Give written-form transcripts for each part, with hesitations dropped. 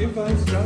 Ebenfalls, ja.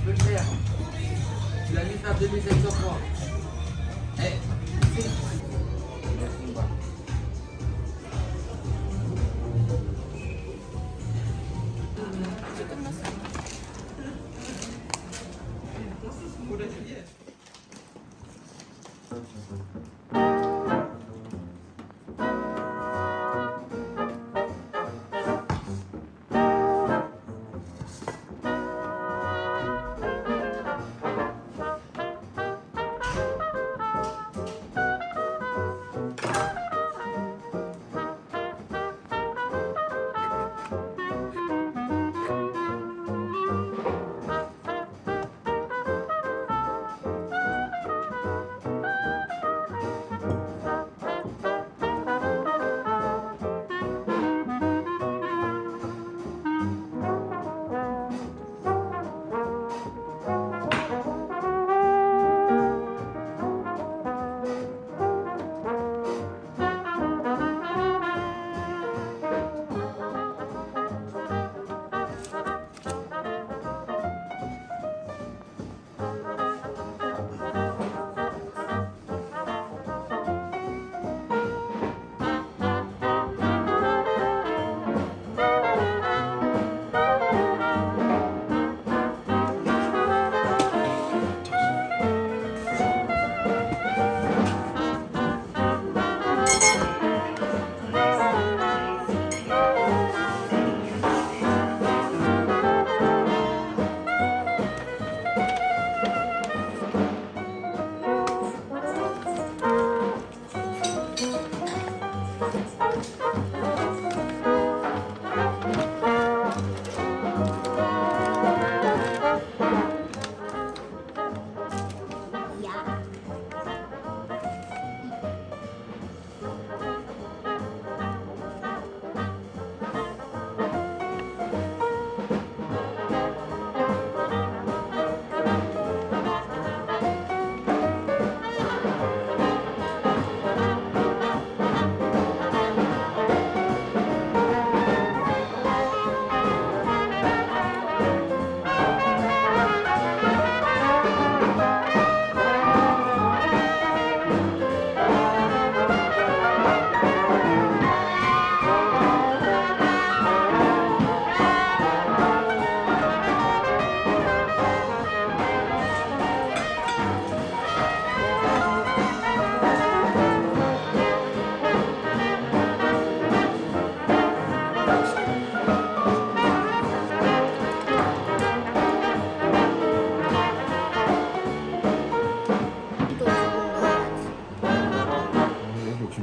Leclerc. Tu l'as mis faire 2700 francs. Eh,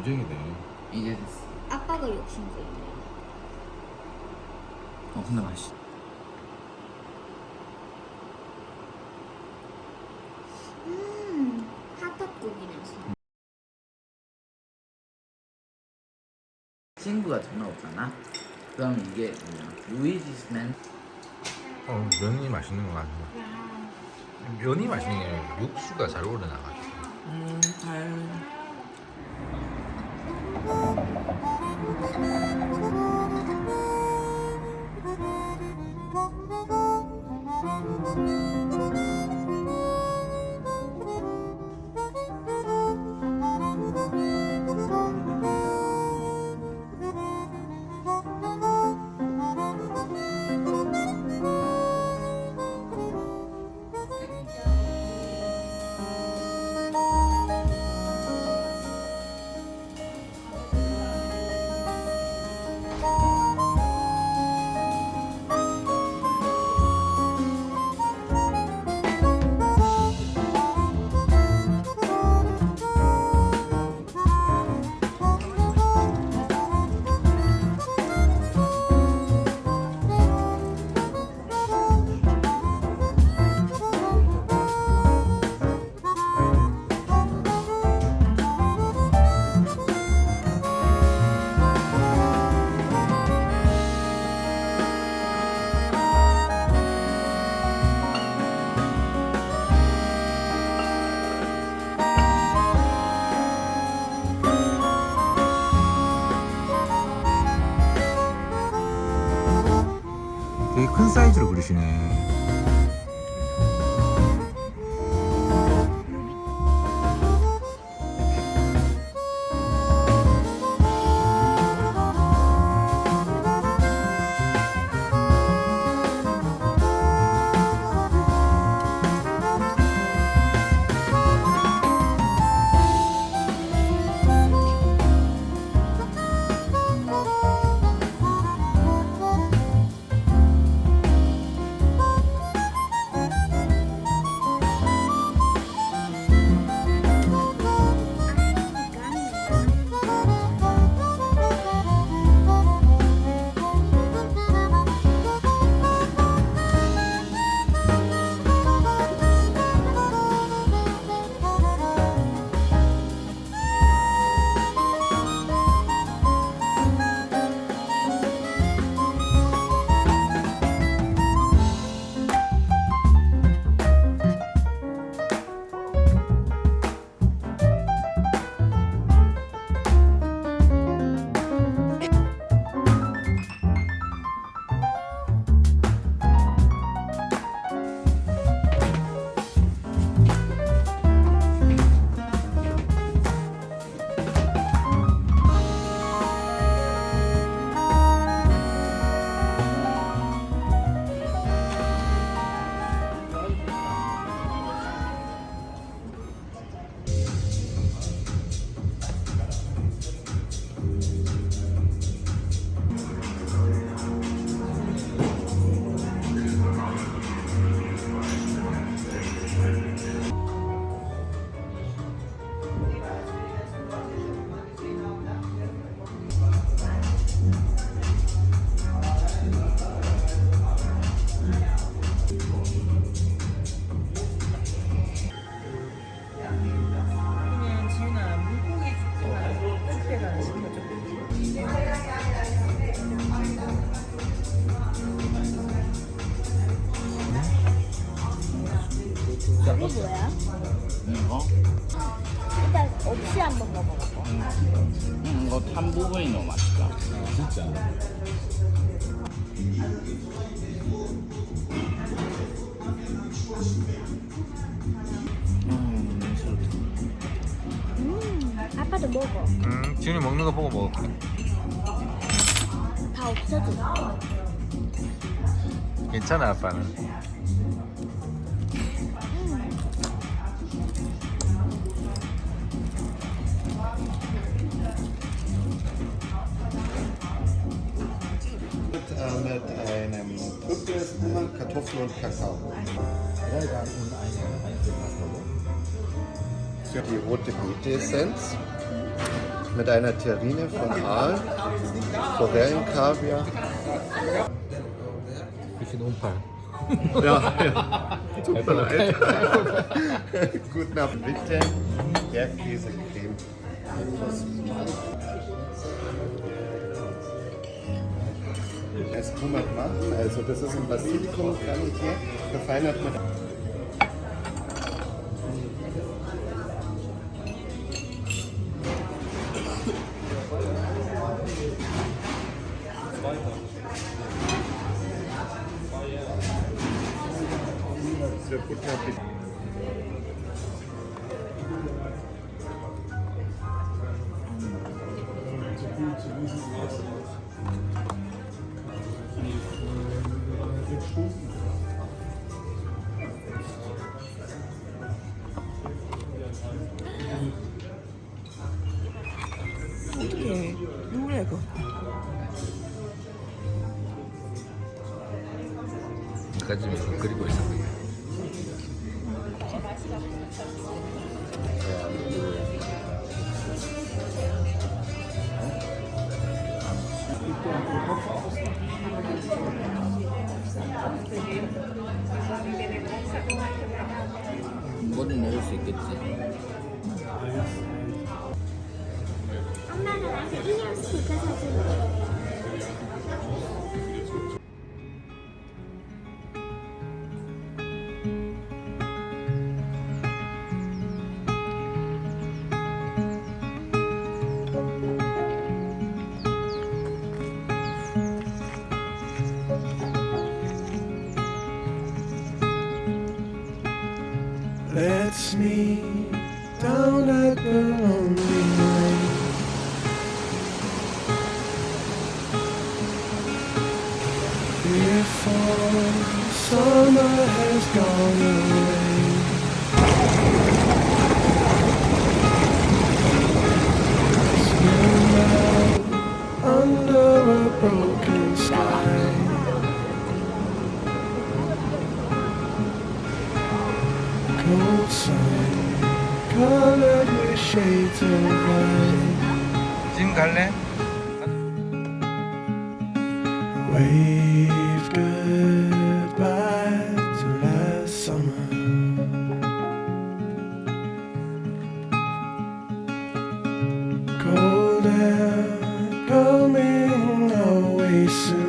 욕심쟁이네. 이제 됐어. 아빠가 욕심쟁이. 근데 맛있어. 핫핫고기 냄새. 친구가 전화 없잖아. 그럼 이게 뭐야? 루이지스맨. 면이 맛있는 거 같아. 면이 맛있는 게 아니라 육수가 잘 우러나가지고. 잘. 되게 큰 사이즈로 그리시네. 그냥 지훈아 물고기 죽게가 시켜줘. 이게 뭐야? 이거? 일단 없이 한번 먹어보고. 이거 탄 부분이 너무 맛있다. 진짜. 아빠도 먹어. 지훈이 먹는 거 보고 먹을게. 다 없어져. 괜찮아 아빠는. Mit einem Trüffelhunger, Kartoffeln und Kakao. Die rote Beete-Essenz mit einer Terrine von Aal, Forellenkaviar. bisschen Unfall. Ja, ja. Tut mir leid. Guten Abend. Bitte Bergkäsecreme. Etwas. Es kann man machen, also das ist ein Basilikum-Granitier, verfeinert mit. Sehr gut, Appetit. 어떻게 누구야 이거? 까지 그리고 있었는데. 뭐든 넣을 수 있겠지. 엄마가 나한테 인형 스티커 사줄게. Let's meet down at the lonely lake. Before summer has gone away. Swim out under a broken sky. Cold sun colored with shades of white. 지금 갈래? Wave goodbye to last summer. Cold air coming away soon.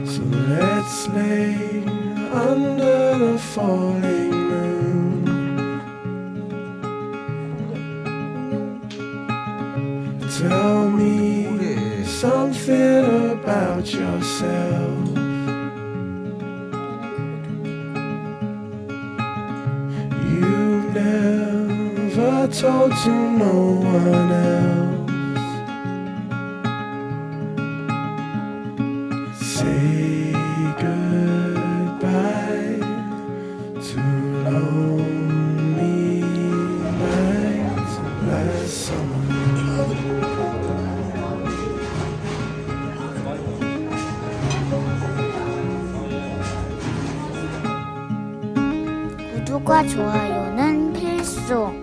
So let's lay under the falling moon. Tell me something about yourself. You've never told to no one else. Say goodbye to lonely nights last summer. 구독과 좋아요는 필수.